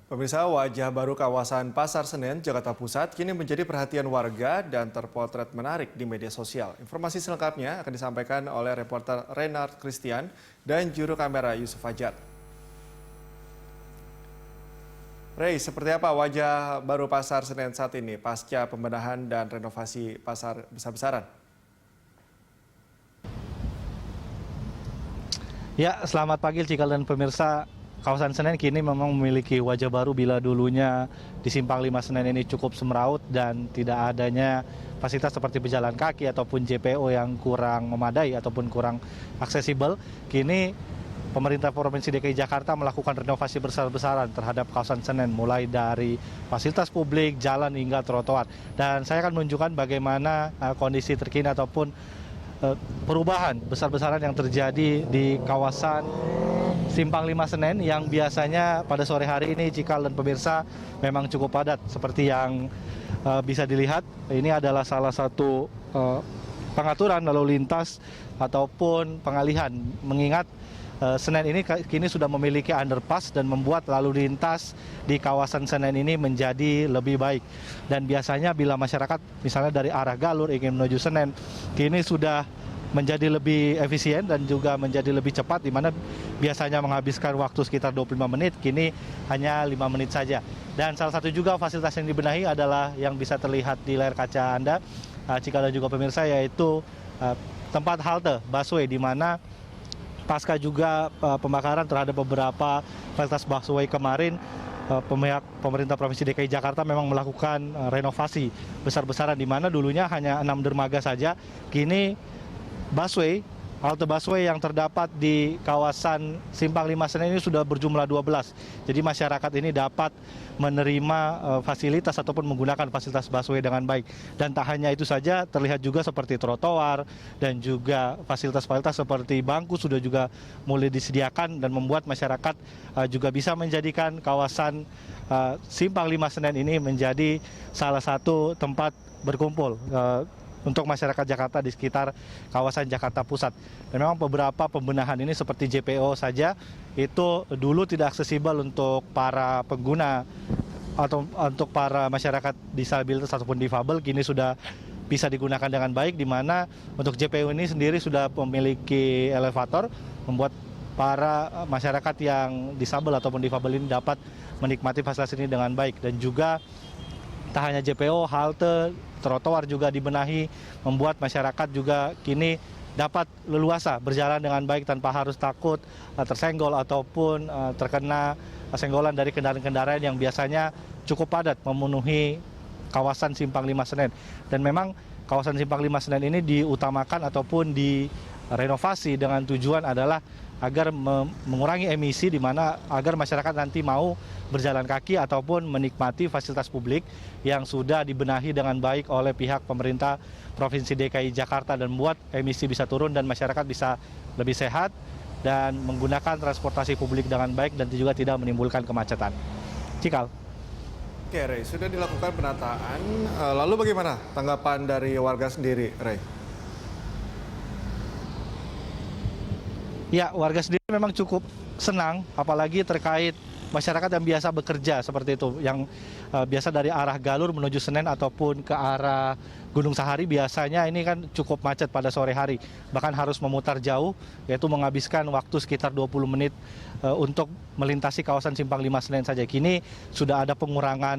Pemirsa, wajah baru kawasan Pasar Senen, Jakarta Pusat kini menjadi perhatian warga dan terpotret menarik di media sosial. Informasi selengkapnya akan disampaikan oleh reporter Renard Christian dan juru kamera Yusuf Fajar. Ray, seperti apa wajah baru Pasar Senen saat ini pasca pembenahan dan renovasi pasar besar-besaran? Ya, selamat pagi Cikal dan pemirsa. Kawasan Senen kini memang memiliki wajah baru bila dulunya di Simpang 5 Senen ini cukup semeraut dan tidak adanya fasilitas seperti pejalan kaki ataupun JPO yang kurang memadai ataupun kurang aksesibel. Kini pemerintah Provinsi DKI Jakarta melakukan renovasi besar-besaran terhadap kawasan Senen, mulai dari fasilitas publik, jalan hingga trotoar. Dan saya akan menunjukkan bagaimana kondisi terkini ataupun perubahan besar-besaran yang terjadi di kawasan Simpang 5 Senen yang biasanya pada sore hari ini Cikal dan pemirsa memang cukup padat. Seperti yang bisa dilihat, ini adalah salah satu pengaturan lalu lintas ataupun pengalihan, mengingat Senen ini kini sudah memiliki underpass dan membuat lalu lintas di kawasan Senen ini menjadi lebih baik. Dan biasanya bila masyarakat misalnya dari arah Galur ingin menuju Senen, kini sudah menjadi lebih efisien dan juga menjadi lebih cepat, di mana biasanya menghabiskan waktu sekitar 25 menit, kini hanya 5 menit saja. Dan salah satu juga fasilitas yang dibenahi adalah yang bisa terlihat di layar kaca Anda, Cikal dan juga pemirsa, yaitu tempat halte busway, di mana pasca juga pembakaran terhadap beberapa fasilitas busway kemarin, pemerintah Provinsi DKI Jakarta memang melakukan renovasi besar-besaran, di mana dulunya hanya 6 dermaga saja, kini halte busway yang terdapat di kawasan Simpang 5 Senen ini sudah berjumlah 12. Jadi masyarakat ini dapat menerima fasilitas ataupun menggunakan fasilitas busway dengan baik. Dan tak hanya itu saja, terlihat juga seperti trotoar dan juga fasilitas-fasilitas seperti bangku sudah juga mulai disediakan dan membuat masyarakat juga bisa menjadikan kawasan Simpang 5 Senen ini menjadi salah satu tempat berkumpul untuk masyarakat Jakarta di sekitar kawasan Jakarta Pusat. Dan memang beberapa pembenahan ini seperti JPO saja, itu dulu tidak aksesibel untuk para pengguna atau untuk para masyarakat disabilitas ataupun difabel, kini sudah bisa digunakan dengan baik, di mana untuk JPO ini sendiri sudah memiliki elevator, membuat para masyarakat yang disabel ataupun difabel ini dapat menikmati fasilitas ini dengan baik. Dan juga tak hanya JPO, halte, trotoar juga dibenahi, membuat masyarakat juga kini dapat leluasa berjalan dengan baik tanpa harus takut tersenggol ataupun terkena senggolan dari kendaraan-kendaraan yang biasanya cukup padat memenuhi kawasan Simpang 5 Senen. Dan memang kawasan Simpang 5 Senen ini diutamakan ataupun direnovasi dengan tujuan adalah agar mengurangi emisi, di mana agar masyarakat nanti mau berjalan kaki ataupun menikmati fasilitas publik yang sudah dibenahi dengan baik oleh pihak pemerintah Provinsi DKI Jakarta, dan membuat emisi bisa turun dan masyarakat bisa lebih sehat dan menggunakan transportasi publik dengan baik dan juga tidak menimbulkan kemacetan. Cikal. Oke, Ray, sudah dilakukan penataan. Lalu bagaimana tanggapan dari warga sendiri, Ray? Ya, warga sendiri memang cukup senang, apalagi terkait masyarakat yang biasa bekerja seperti itu, yang biasa dari arah Galur menuju Senen ataupun ke arah Gunung Sahari, biasanya ini kan cukup macet pada sore hari, bahkan harus memutar jauh, yaitu menghabiskan waktu sekitar 20 menit untuk melintasi kawasan Simpang 5 Senen saja. Kini sudah ada pengurangan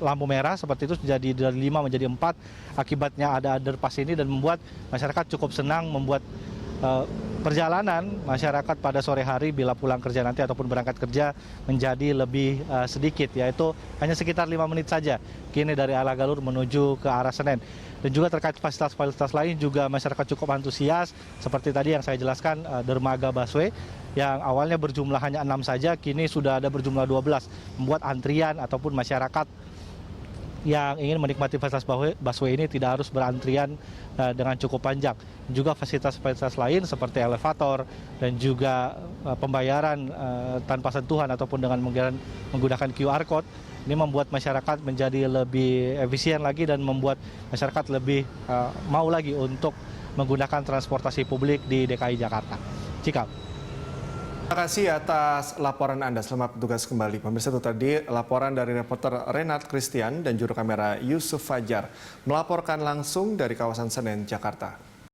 lampu merah seperti itu, jadi dari 5 menjadi 4, akibatnya ada underpass ini, dan membuat masyarakat cukup senang, membuat perjalanan masyarakat pada sore hari bila pulang kerja nanti ataupun berangkat kerja menjadi lebih sedikit, yaitu hanya sekitar 5 menit saja kini dari arah Galur menuju ke arah Senen. Dan juga terkait fasilitas-fasilitas lain juga masyarakat cukup antusias, seperti tadi yang saya jelaskan, dermaga busway yang awalnya berjumlah hanya 6 saja, kini sudah ada berjumlah 12, membuat antrian ataupun masyarakat yang ingin menikmati fasilitas busway ini tidak harus berantrian dengan cukup panjang. Juga fasilitas-fasilitas lain seperti elevator dan juga pembayaran tanpa sentuhan ataupun dengan menggunakan QR code, ini membuat masyarakat menjadi lebih efisien lagi dan membuat masyarakat lebih mau lagi untuk menggunakan transportasi publik di DKI Jakarta. Cikal. Terima kasih atas laporan Anda. Selamat bertugas kembali. Pemirsa, itu tadi laporan dari reporter Renard Christian dan juru kamera Yusuf Fajar melaporkan langsung dari kawasan Senen, Jakarta.